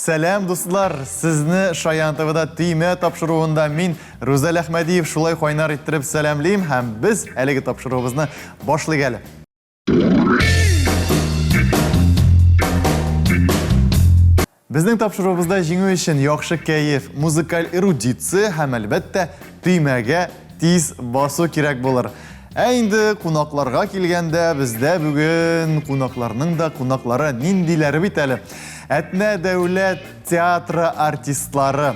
Сәлем, дуслар! Сезне Шаян ТВда түйме тапшыруында мин Рузел Әхмәдиев шулай қойнар иттіріп сәлемлейм, һәм біз әлеге тапшыруыбызны башлыйк әле. Безнең тапшыруыбызда җиңү өчен яхшы кәеф, музыкаль эрудиция һәм әлбәттә түймәгә тиз басу кирәк булыр. Инде кунакларга килгәндә, бездә бүген кунакларның да кунаклары ниндиләре бит әле. Әтнә дәүләт театры артистлары.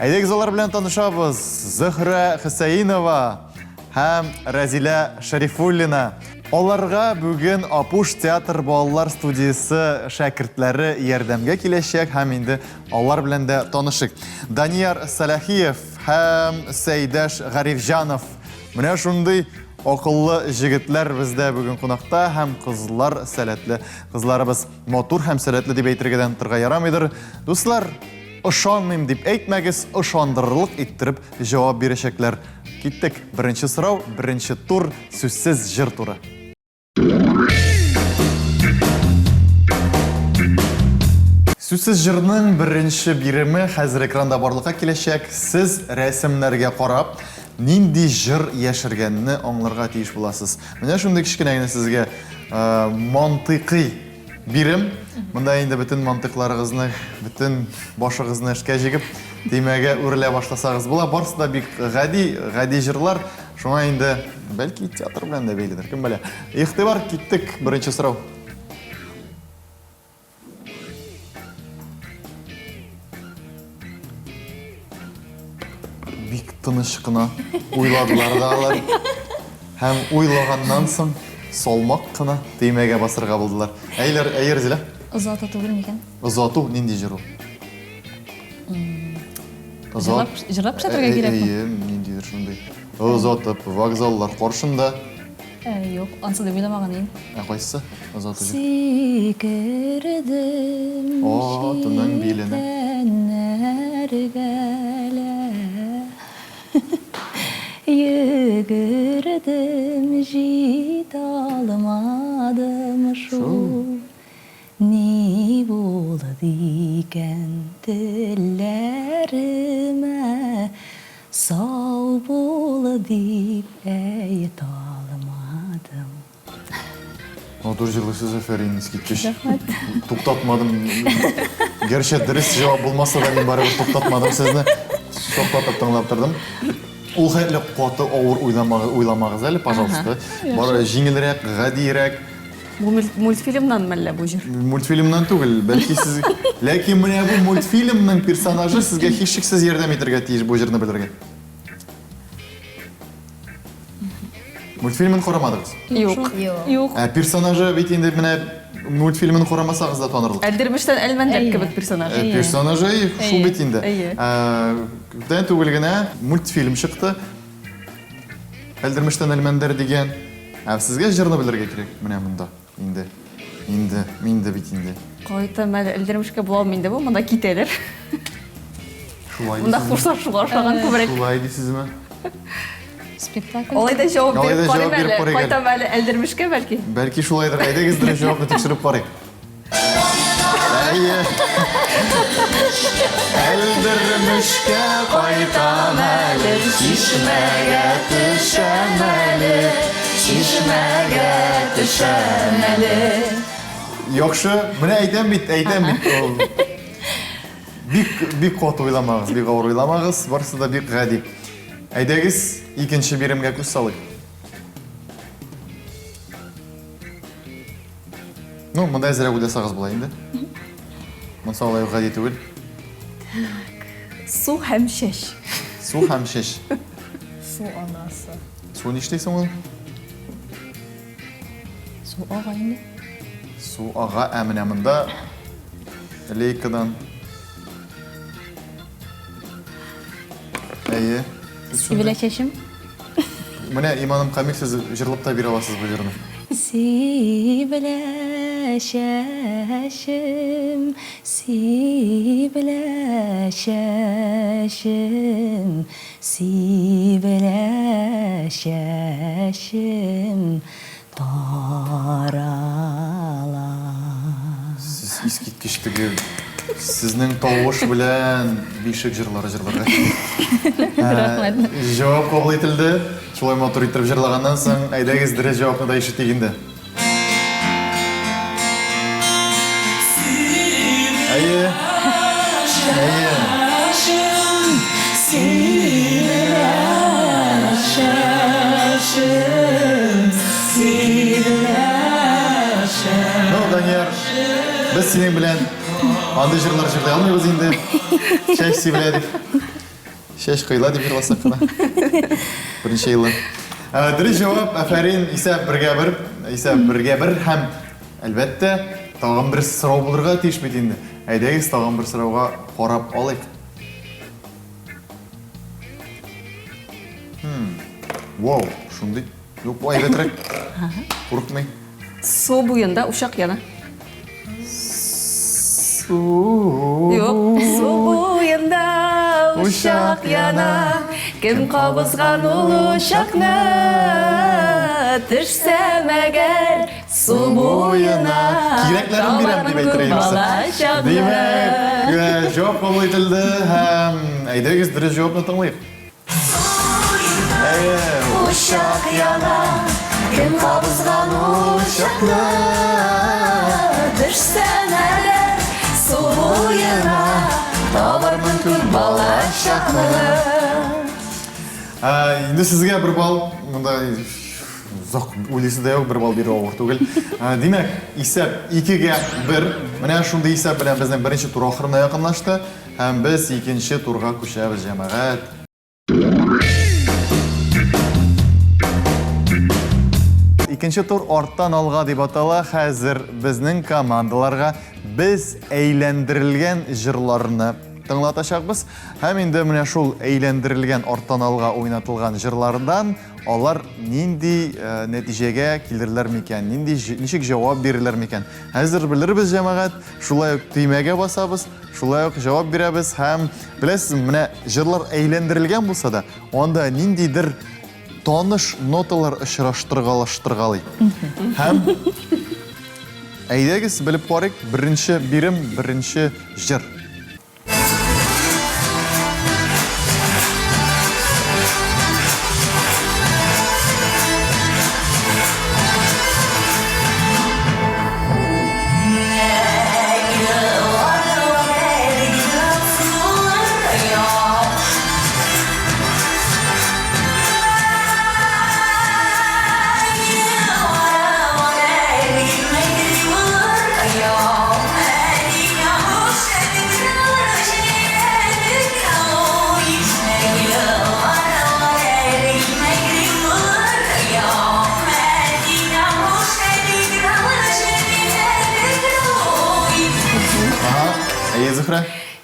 Әйдәгез алар белән танышабыз. Зөһрә Хөсәйнова һәм Разилә Шәрифуллина. Аларга бүген Апуш театр балалар студиясы шәкертләре ярдәмгә киләчәк һәм инде алар белән дә танышык. Данияр Салахиев һәм Сәйдәш Гарифҗанов. Менә шундый акыллы җегетләр бездә бүген кунакта һәм кызлар сәләтле. Кызларыбыз матур һәм сәләтле дип әйтергәдән торга ярамыйдыр. Дуслар, ышанмыйм дип әйтмәгез, ышандырырлык иттереп җавап бирәчәкләр. Киттек. Беренче сорау, беренче тур, сүзсез җыр туры. Сүзсез җырның беренче биреме хәзер экранда барлыкка киләчәк. Сез рәсемнәргә карап, нинди җыр яшергәнне аңларга тиеш буласыз. Менә шундый кичкенә генә сезгә мантыйкый бирем. Монда инде бөтен мантыкларыгызны, бөтен башыгызны эшкә җигеп, тимәгә үрелә башласагыз була. Барысы да бик гади җырлар. Шуңа инде бәлки театр белән дә бәйледер, кем белә. Ихтибар, киттек. Беренче сорау. Бик тыныч кына уйладылар да алар. Һәм уйлаганнан соң салмак кына тимәгә басырга булдылар. Әйер Зилә. Озату түгел микән? Озату нинди җыр ул? Җырлап шәтергә кирәкме? Ниндидер шундый. Озатып вокзаллар каршында. Юк, ансы да уйламаган идем. Кайсы? Озату җыр. Сикердем. Төннән биленә. Йөгердем, җит алмадым шул. Ни булды икән телләремә, сау бул дип әйт алмадым. Матур җырлыйсыз, Фәрин, искиткеч. Туктатмадым. Гәрчә дөрес җавап булмаса да, мин барыбер туктатмадым сезне. Токтатып тыңлап тордым. Ул хәтле каты авыр уйламагыз әле, пожалуйста. Бары җиңелрәк, гадиерәк. Бу мультфильмнан мәллә бу җыр? Мультфильмнан түгел, бәлки сез... Ләкин менә бу мультфильмның персонажы сезгә һичшиксез ярдәм итәргә тиеш бу җырны белергә. Мультфильмын карамадыгыз? Юк. Персонажы бит инде менә мультфильмын карамасагыз да танырлык. Әлдермештән әлмәндәк кебек персонаж. Персонажы шул бит инде. Күптән түгел генә мультфильм чыкты. Әлдермештән әлмәндәр дигән. Сезгә җырны белергә кирәк менә монда. Инде бит инде. Кайта мәле әлдермешкә була алмый инде бу, монда китәләр. Шулай. Монда курслашуга ошаган күбрәк. Шулай дисезме? Спектакль. Алай да җавап биреп карыйк әле. Кайта мәле әлдермешкә бәлки. Бәлки шулайдыр. Әйдәгез дөрес җавапны тикшереп карыйк. Әлдермешкә кайтам әле, чишмәгә төшәм әле, чишмәгә төшәм әле. Яхшы, менә әйтәм бит. Бик каты уйламагыз, бик авыр уйламагыз, барысы да бик гади. Әйдәгез, икенче биремгә күз салыйк. Монда әзрәк уйласагыз була инде. Монса алай гади түгел. Су һәм чәч. Су һәм чәч. Су анасы. Су нишләйсең ул? Су ага инде. Су ага, менә монда лейкадан. Әйе. Сибелә чәчем. Менә Иманым Камил сез җырлап та бирә аласыз бу җырны. Сибелә чәчем, сибелә чәчем, сибелә чәчем, тарала. Сез искиткеч теге Сезнең тавыш белән бишек җырлары җырларга. Рәхмәт. Җавап кабул ителде. Шулай матур итеп җырлаганнан соң, әйдәгез дөрес җавапны да ишетик инде. Әйе. Әйе. Ну, Данияр, без синең белән андый җырлар җырлый алмыйбыз инде. Чәч сибелә дип. Чәч кыйла дип җырласак кына. Беренче елы. Дөрес җавап, афәрин, исәп 1-1, исәп 1-1 һәм әлбәттә тагын бер сорау булырга тиеш бит инде. Әйдәгез тагын бер сорауга карап алыйк. Вау, шундый. Юк, бу әйбәтрәк. Курыкмый. Су буенда ушак яна. Су. Юк, су буенда ушак яна. Кем кабызган ул ушакны? Төшсәм әгәр су буена. Кирәкләрен бирәм дип әйтергә Димәк, җавап кабул ителде һәм әйдәгез дөрес җавапны тыңлыйк. Ушак яна. Кем кабызган ушакны? Төшсәм әгәр су буена. Табармын күп балачакны. Инде сезгә бер балл, монда зак уйлыйсы да юк, бер балл бирү авыр түгел. Димәк, исәп 2-1. Менә шундый исәп белән безнең беренче тур ахырына якынлашты һәм без икенче турга күчәбез, җәмәгать. Икенче тур арттан алга дип атала. Хәзер безнең командаларга без әйләндерелгән җырларны тыңлатачакбыз. Һәм инде менә шул әйләндерелгән арттан алга уйнатылган җырлардан алар нинди нәтиҗәгә килерләр микән, ничек җавап бирерләр микән. Хәзер белербез, җәмәгать, шулай ук төймәгә басабыз, шулай ук җавап бирәбез һәм беләсез, менә җырлар әйләндерелгән булса да, анда ниндидер таныш ноталар очраштыргалаштыргалый. Һәм әйдәгез белеп карыйк, беренче бирем, беренче җыр.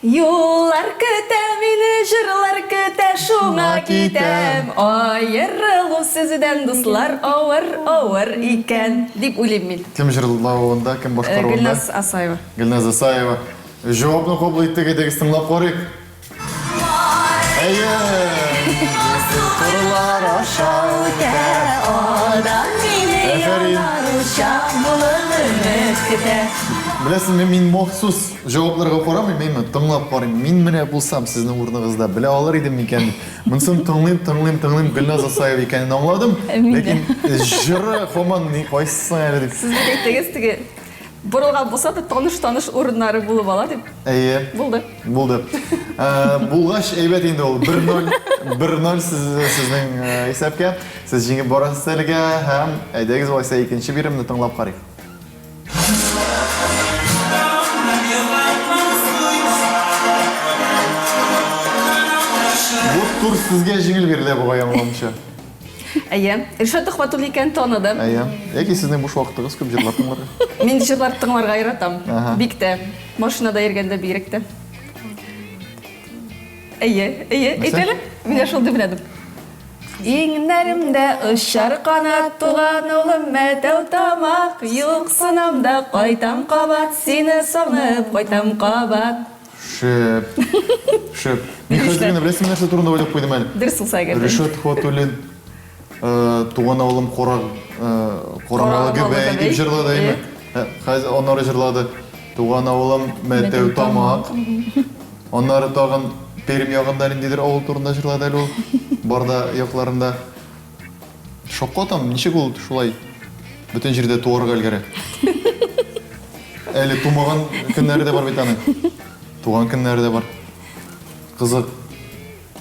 Юллар көтә мине, җырлар көтә, шуңа китәм. Аерылу сездән, дуслар, авыр икән, дип уйлыйм мин. Кем җырлавында, кем башкаруында? Гөлназ Асаева. Гөлназ Асаева. Җавапны кабул иттек, әйдәгез тыңлап карыйк. Әйе! Торлар аша үтә, Адам мине яңар ушак булып өмет көтә. Беләсезме, мин махсус җавапларга карамыйм, мен тыңлап карыйм. Мин менә булсам сезнең урыныгызда белә алыр идем микән? Монсын тыңлыйм, Гөлназ Асаева икәнен аңладым. Ләкин җыры һаман ни кайсысын әле дип. Сез әйтегез теге борылган булса да таныш урыннары булып ала дип. Әйе. Булды. Булгач әйбәт инде ул 1-0 сезнең исәпкә. Сез җиңеп барасыз әлегә һәм әйдәгез булса икенче биремне тыңлап карыйк. Бу тур сезгә җиңел бирелә бугай аңламыйча. Әйе, Ришат Ахматуллин икән таныдым. Әйе. Яки сезнең буш вакытыгыз күп җырлар тыңларга. Мин җырлар тыңларга яратам. Ага. Бик тә. Машинада йөргәндә бигрәк тә. Әйе, әйтәле. Мин шул дип беләдем. Иңнәремдә очар канат туган улым мәтәү тамак, юксынамда кайтам кабат, сине сагынып кайтам кабат. Шеп. Мин хәзер генә беләсем нәрсә турында уйлап куйдым әле. Дөрес булса әгәр. Ришат Ахматуллин туган авылым Корамалы гөбәй дип җырлады, әйме? Хәзер аннары җырлады. Туған ауылым Мәтәу тамақ. Оннары тағын Перім яғандар индедер ауыл турында жырлады әлі ол. Барда яқларында. Шоққа там, неше бұл шулай? Бүтін жерде туғырға әлгері. Әлі тумаған күннәрі де бар бетаны. Туған күннәрі де бар. Қызық.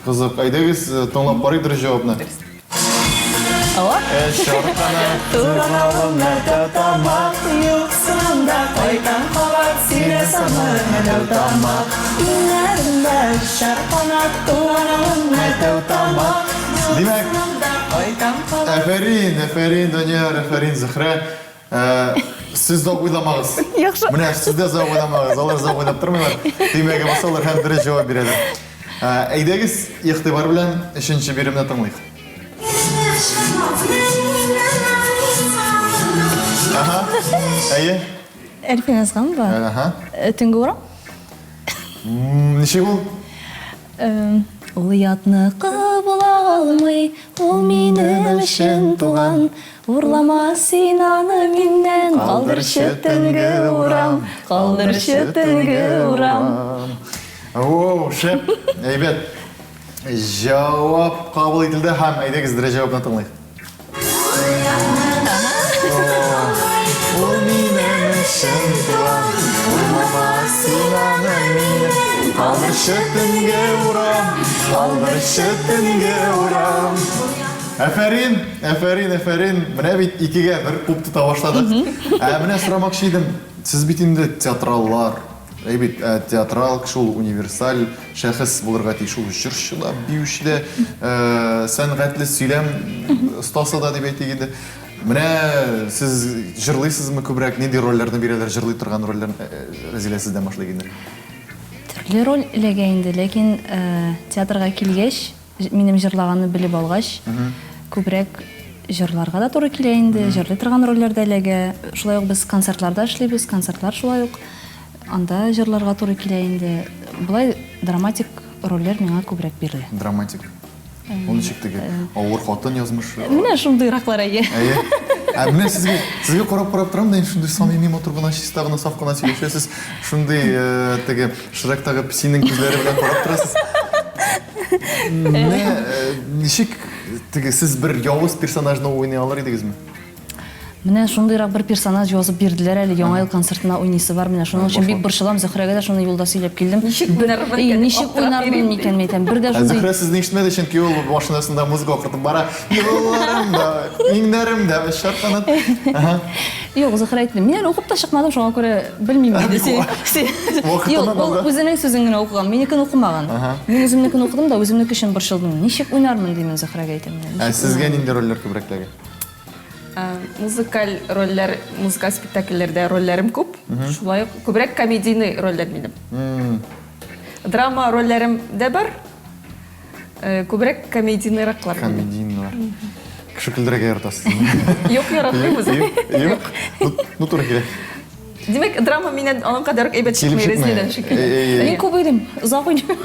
Қызық. Айдағыз тоңлап барай дұрыс жауабына. Ала? Шарқана туған ауылым Мәтәу тамақ. Юқсында қайтан қалат сире самыр Мәтәу тамақ. Күнлерінде шарқанат туған ауылым Мәтәу тамақ. Демек, Қайтан қалат. әфәрин, Данияр, әфәрин, Зухра. Сіз зау ойламағыз. Яқшы. Міне, сіз де зау ойламағыз. Олар зау ойлап тұрмайлар. Демегі болса, олар һәм дұрыс жауап береді. Әйдәгіз, иқтибар білән үшінші берімді тыңлайық. Аха, әйе? Әлфен азған ба? Аха. Түнгі орам? Неше бұл? Ол ятны қыбыла алмай, ол менің үшін туған. Урлама сен аны менен, қалдыршы түнгі орам, қалдыршы түнгі орам. Оу, шеп, әйбет. Жауап қабыл етілді, һәм әйдәгіз дұрыс жауабына тыңлайық. Ол менің үшін туған, урлама сен аны менен, қалдыршы түнгі орам, қалдыршы түнгі орам. Әфәрин. Міне бит икеге бір қуп тұта башладық. Міне сұрамақшы едім, сіз бит енді театраллар, театрал, шул универсаль шәхіс болырға тей, шул жүрші да, биюші де, сәнғәтлі сөйлем ұстасы да деп әйтегенде. Міне сіз жырлайсыз мы көбірек, нендей роллерді берелер, жырлай тұрған роллерін рәзилесізден башлагендер? Түрлі роль илегенді, лекен театрға келгеш, менің жырлағаны біліп алғаш, көбірек жырларға да туры келейінді, жырлай тұрған роллерді әлеге. Шулай оқ біз концертларда ішлейбіз, концертлар шулай оқ. Анда жырларға туры келейінді. Бұлай драматик роллер меңа көбірек берді. Драматик. Оны шектігі ауыр қатын язмыш. Міне шымды ирақлар әйе. Міне сізге қорап тұрам да, шындай самимим отырғына, шестағына, сafқына сөйлешесіз. Шындай шырақтағы пісінің көздері білен қорап тұрасыз. Нешік сіз бір яуыз персонажны ойнай алар едіңіз ме? Міне шундайрақ бір персонаж жазып берділер әлі яңа ел концертына ойнысы бар. Міне шуның үшін бек біршылам Зөхрәгә дә шуны юлда сөйлеп келдім. Нишек уйнармын микән мәйтәм. Бір дә шундай. Зөхрә сіздің іштімеді, чөнки ул машинасында музыка оқыртып бара. Йылларымда, иңнәремдә шарқанат. Yok, Зөхрә әйтте. Мен әлі оқып та шықмадым, шуңа күрә білмеймін десе. Yok, ол өзінің сөзін генә оқыған, менікін оқымаған. Мен өзімнікін оқыдым да, өзімнік үшін біршылдым. Нишек уйнармын деймін Зөхрәгә әйтем. Сезгә нинди рольләр күбрәкләге? Музыкаль рольлер, музыка спектакльләрдә рольләрем күп. Шулай ук күбрәк комедийный рольләр минем. Драма рольләрем дә бар. Күбрәк комедийныйраклар. Комедийныйлар. Кеше көлдерергә яратасыз. Юк, яратмыйбыз. Юк. Ну туры килә. Димәк, драма миннән аның кадәр әйбәт чыкмый резидән шикелле. Мин күп уйдым, озак уйдым.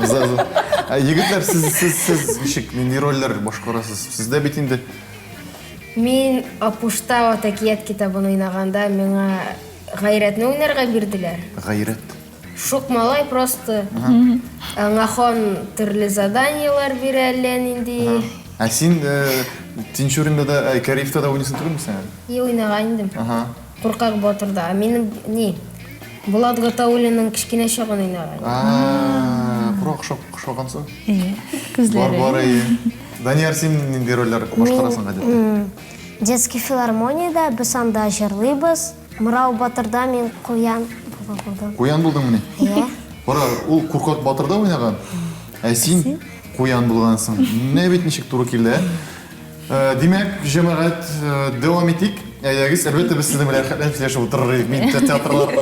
Егетләр, сез ничек нинди рольләр башкарасыз? Сездә бит инде Мин Апушта Атакият китабын уйнаганда миңа гайрәтне уйнарга бирделәр. Гайрәт. Шук малай просто аңа хон төрле заданиялар бирә әллә нинди. Син Тинчуринда да, Карифта да уйныйсың түгелме сен? Уйнаган идем. Куркак Батырда. Минем Булат Гатауллинның кичкенә чагын уйнаган. Курак шогансың? Күзләре. Бар. Данияр, син нинди рольләр башкарасың гадәттә? Детский филармонияда без анда җырлыйбыз. Мырау Батырда мин куян булдым. Куян булдың менә? Бара, ул Куркак Батырда уйнаган. Син куян булгансың. Менә бит ничек туры килде. Димәк, җәмәгать дәвам итик. Әйдәгез, әлбәттә без сезнең белән хәтләп сөйләшеп утырырбыз. Мин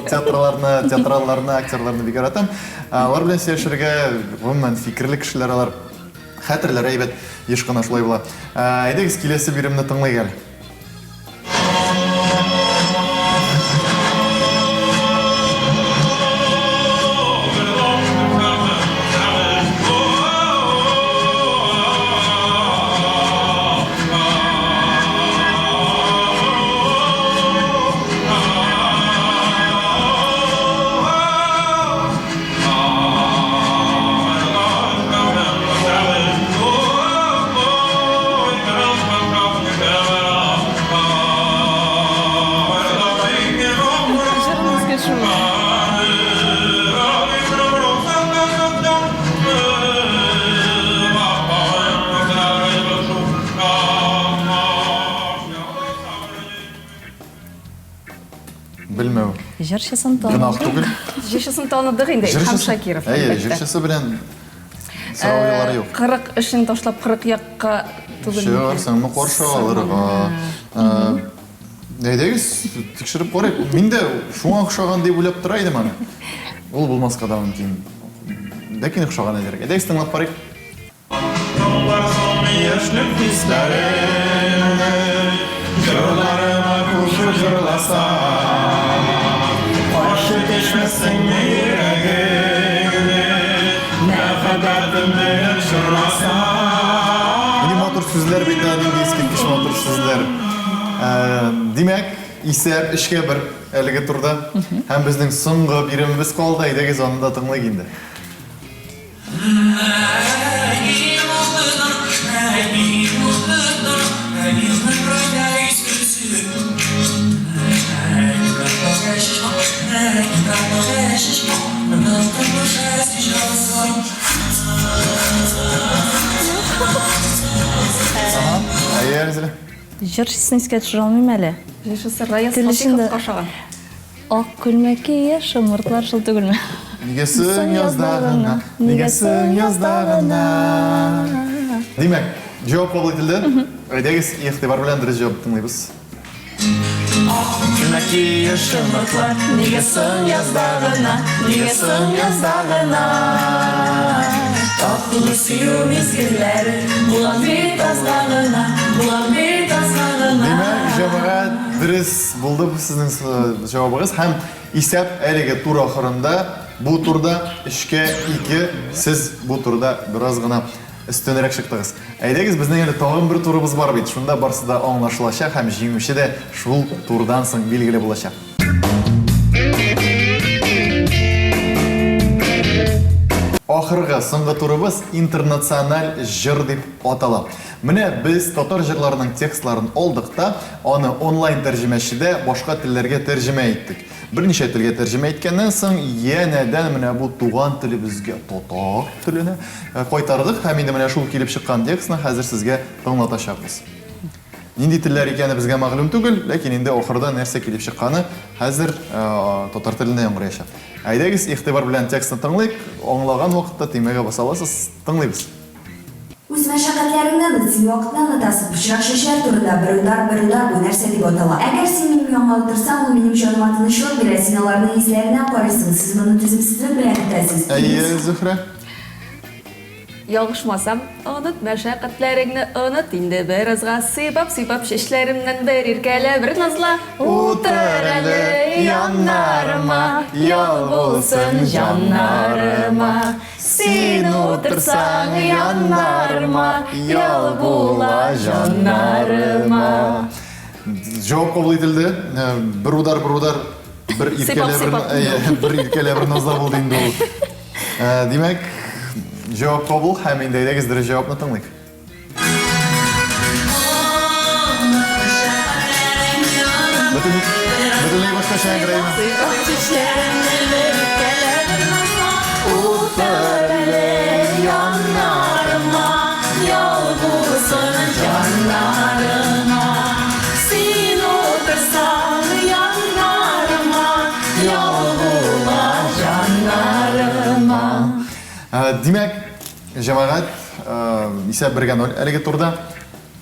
театрларны, актерларны бик яратам. Алар белән сөйләшергә гомумән фикерле кешеләр алар. Хәтерләр әйбәт, еш кына шулай була. Әйдәгез, киләсе биремне тыңлайык әле. Bilmem. Жыршысын Гынақ таныды. түгіл. Жишесін таныдық енді Ильхам Шакиров. Жыршысы білен сауалары yok. 43-ін ташлап 40-яққа түгіл. Шығарсың, мұ қоршы алырға. Нәйдегіз, тікшіріп қорайық. Мен де шуңа құшаған деп ойлап тұрайды маны. Ол болмасқа да мүмкін. Дәкені құшаған әдерік. Әдегіз тыңлап барайық. Жырларыма көшіп жырласам, қаршы кешмесің жүрегіңе, махаббатыммен жырласам. Міне мотор сөздер бейді әдемге ескерткіш мотор сөздер. Демек, исәп ішке бір әлігі тұрды. Һәм біздің соңғы биремimiz қалды. Әйдәгіз оны да тыңлайық енді. Әйерізілі. Жыршысын іске түсіре алмайм әлі. Жишесі Раяз Тілішінде- Фатихов қашаған. Ақ күлмәкке шымыртлар жыл түгілмі? Негесің яздағына, негесің яздағына. Демек, жауап қабыл етілді. Әйдәгіз, иқтибар білен дұрыс жауап тыңлайбыз. Күлмәкке шымыртлар, негесің яздағына, негесің яздағына. Ақылы сүю мезгіллері, бұлан бет азғағына, бұлан бет азғағына. Демек, жауабыға дұрыс болды сіздің жауабыңыз. Һәм исәп әлігі тур ақырында, бұл турда 3-2, сіз бұл турда біраз ғына үстінірек шықтыңыз. Әйдегіз, біздің әлі тағын бір турымыз бар бейді. Шында барсы да аңлашылашақ, һәм жеңуші де шул турдан соң белгілі болашақ. Ақырғы соңғы турыбыз интернациональ жыр деп атала. Міне біз татар жырларының текстларын алдық та, оны онлайн тәржімәшіде башқа тіллерге тәржімә еттік. Бірнеше тілге тәржімә еткеннен соң, енеден міне бұл туған тілі бізге татар тіліне қайтардық. Һәм енді міне шул келіп шыққан текстны хәзір сізге тыңлаташақпыз. Нинди тілләр екені бізге мәғлүм түгіл, ләкин енді ақырда нәрсе келіп шыққаны хәзір татар тіліне яңғырайшақ. Әйдәгіз, иқтибар білән текстны тыңлайық, аңлаған вақытта тимәгә баса аласыз, тыңлайбыз. Үз мәшәкатьләреңнән син вакытны онытасың. Пычрак шешәр турында бер уйлар бу нәрсә дип атала. Әгәр син минем янга утырсаң, ул минем җаныма тынычлык бирә, син аларның исләренә карыйсың, сез моны түземсезлек белән итәсез. Әйе, Зөһрә. Ялгышмасам, онут мәшәкатьләреңне онут инде беразга сыйпап шешләремнән бер иркәлә бер назла. Утыр әле яннарыма, ял булсын җаннарыма. Син утырсаң яннарыма, ял була җаннарыма. Жауап кабул ителде. Бер удар, бер иркәлә бер назла булды инде ул. Димәк, жауап кабул, һәм инде әйдәгез дөрес җавапны тыңлыйк. Бөтенләй башкача әйгерәйме? Утыр әле яннарыма, ял булсын җаннарыма. Син утырсаң яннарыма, ял була җаннарыма. Димәк, җәмәгать, исәп 1-0 әлеге турда.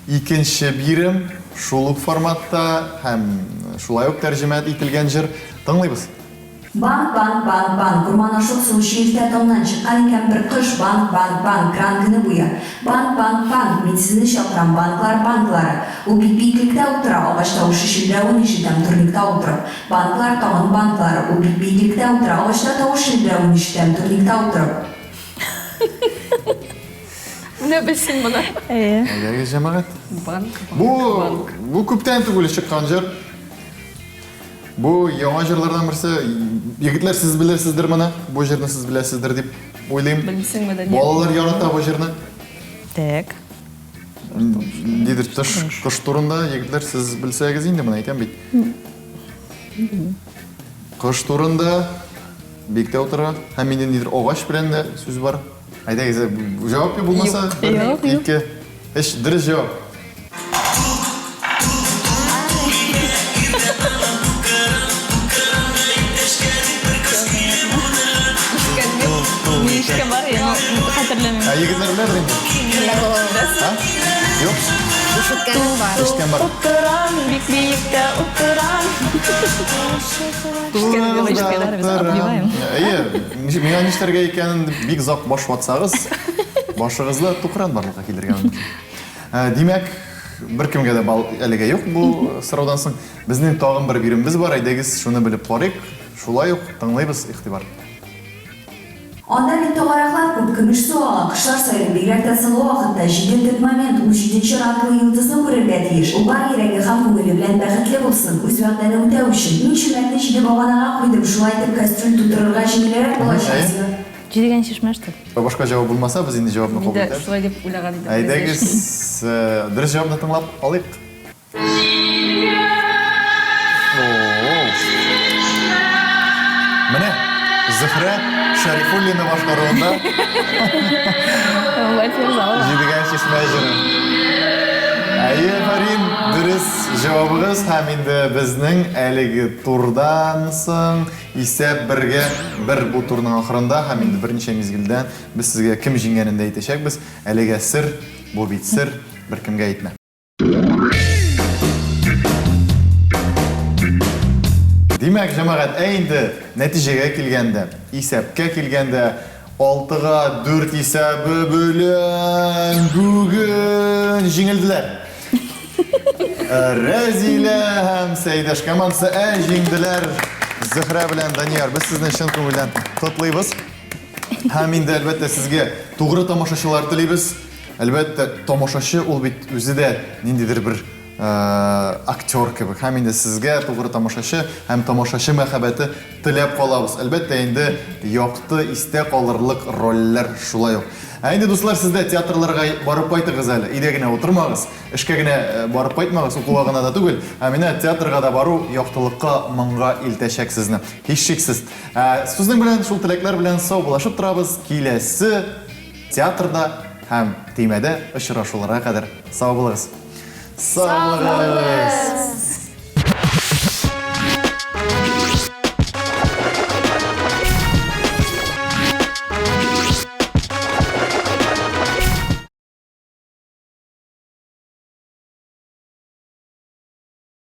Икенче бирем шул ук форматта һәм шулай ук тәрҗемә ителгән җыр тыңлыйбыз. Банк, урман ашык сул шииртә таңнан чыккан икән бер кыш. Банк, кран көне буе. Банк, мин сезне чакырам, банклары. Ул бик биеклектә утыра, агач тавышы шилдәвен ишетәм турникта утырып. Банклар, тагын банклары. Ул бик биеклектә утыра, агачта тавыш шилдәвен ишетәм турникта утырып. Не білсін бұны? Әйдәгез, җәмәгать. Банк. Бу күптән түгел чыккан җыр. Бу яңа җырлардан берсе. Егетләр, сез беләсездер моны. Бу җырны сез беләсездер дип уйлыйм. Білсің бі? Балалар ярата бу җырны. Так. Дидер кыш турында егетләр, сез белсәгез инде моны әйтәм бит. Кыш турында биктә утыра, һәм минем нидер агач белән дә сүз бар. Әйдәгез, җавап булмаса, Юк. 2, 3 дөрес җавап. Егетлер беләр инде. Ha? Юк. Ишеткәнем бар. Ишеткән бар. Утыран, бик биектә утыран. Девочкалар, без отбиваем. Миңа нишләргә икәнен бик зак баш ватсагыз, башыгызда тукран барлыкка килергә мөмкин. Димәк, беркемгә дә бал әлегә юк бу сораудан соң. Безнең тагын бер бирембез бар, әйдәгез шуны белеп карыйк. Шулай ук тыңлайбыз, игътибар. Анда бит тогараклар күп көмеш су алган, кышлар саен бигрәк тә соңгы вакытта җидел момент ул 7нче ранглы йолдызны күрергә тиеш. Ул бар йөрәге һәм күңеле белән бәхетле булсын, үз вәгъдәне үтәү өчен. Мин чүлмәкне 7 баганага куйдым, шулай итеп кастрюль тутырырга җиңелрәк булачак. Җидегән чишмәштер. Башка җавап булмаса, без инде җавапны кабул Миндә итәбез. шулай дип уйлаган идем. Әйдәгез, дөрес җавапны тыңлап алыйк. Менә Зөһрә Шәрифуллина башкаруында Лайфер залы. җидегән чишмә җыры. Әйе, Фарин, дөрес җавабыгыз һәм инде безнең әлеге турдан соң исәп бергә бер бу турның ахырында һәм инде берничә мизгелдән без сезгә кем җиңгәнен дә әйтәчәкбез. Әлегә сер, бу бит сер, беркемгә әйтмә. Димәк, җәмәгать, инде нәтиҗәгә килгәндә, исәпкә килгәндә 6-га 4 исәбе белән бүген җиңелделәр. Рәзилә һәм Сәйдәш командасы җиңделәр. Зөһрә белән Данияр, без сезне чын күңелдән котлыйбыз. Һәм инде әлбәттә сезгә тугры тамашачылар телибез. Әлбәттә, тамашачы ул бит үзе дә ниндидер бер актер кебек. Һәм инде сезгә тугры тамашачы һәм тамашачы мәхәббәте теләп калабыз. Әлбәттә, инде якты истә калырлык рольләр шулай ук. Инде дуслар, сездә театрларга барып кайтыгыз әле. Өйдә генә утырмагыз, эшкә генә барып кайтмагыз, укуга гына да түгел. Менә театрга да бару яктылыкка, моңга илтәчәк сезне. Һичшиксез. Сезнең белән шул теләкләр белән саубулашып торабыз. Киләсе театрда һәм тимәдә очрашуларга кадәр сау булыгыз. Сау булыгыз.